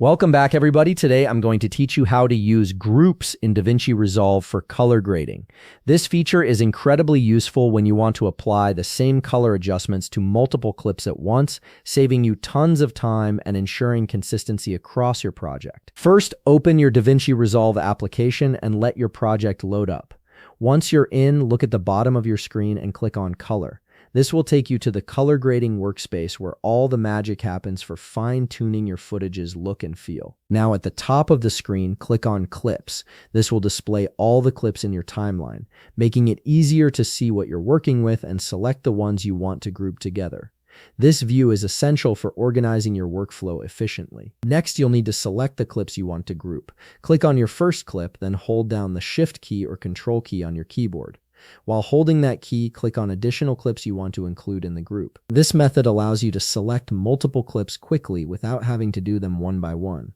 Welcome back, everybody. Today, I'm going to teach you how to use groups in DaVinci Resolve for color grading. This feature is incredibly useful when you want to apply the same color adjustments to multiple clips at once, saving you tons of time and ensuring consistency across your project. First, open your DaVinci Resolve application and let your project load up. Once you're in, look at the bottom of your screen and click on Color. This will take you to the color grading workspace where all the magic happens for fine-tuning your footage's look and feel. Now at the top of the screen, click on Clips. This will display all the clips in your timeline, making it easier to see what you're working with and select the ones you want to group together. This view is essential for organizing your workflow efficiently. Next, you'll need to select the clips you want to group. Click on your first clip, then hold down the Shift key or Control key on your keyboard. While holding that key, click on additional clips you want to include in the group. This method allows you to select multiple clips quickly without having to do them one by one.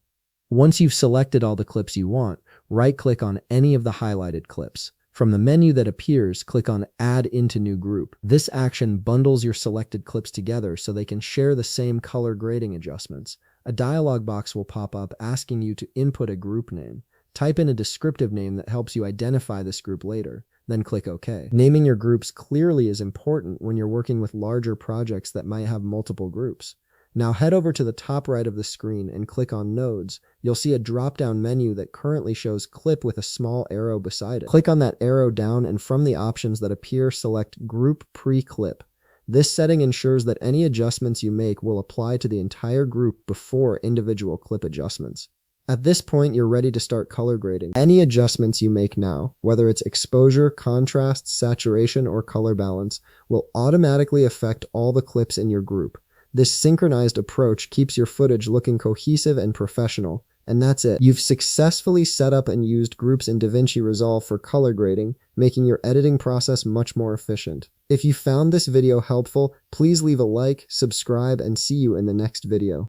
Once you've selected all the clips you want, right-click on any of the highlighted clips. From the menu that appears, click on Add into New Group. This action bundles your selected clips together so they can share the same color grading adjustments. A dialog box will pop up asking you to input a group name. Type in a descriptive name that helps you identify this group later. Then click OK. Naming your groups clearly is important when you're working with larger projects that might have multiple groups. Now head over to the top right of the screen and click on Nodes. You'll see a drop-down menu that currently shows Clip with a small arrow beside it. Click on that arrow down and from the options that appear, select Group Pre-Clip. This setting ensures that any adjustments you make will apply to the entire group before individual clip adjustments. At this point, you're ready to start color grading. Any adjustments you make now, whether it's exposure, contrast, saturation, or color balance, will automatically affect all the clips in your group. This synchronized approach keeps your footage looking cohesive and professional. And that's it. You've successfully set up and used groups in DaVinci Resolve for color grading, making your editing process much more efficient. If you found this video helpful, please leave a like, subscribe, and see you in the next video.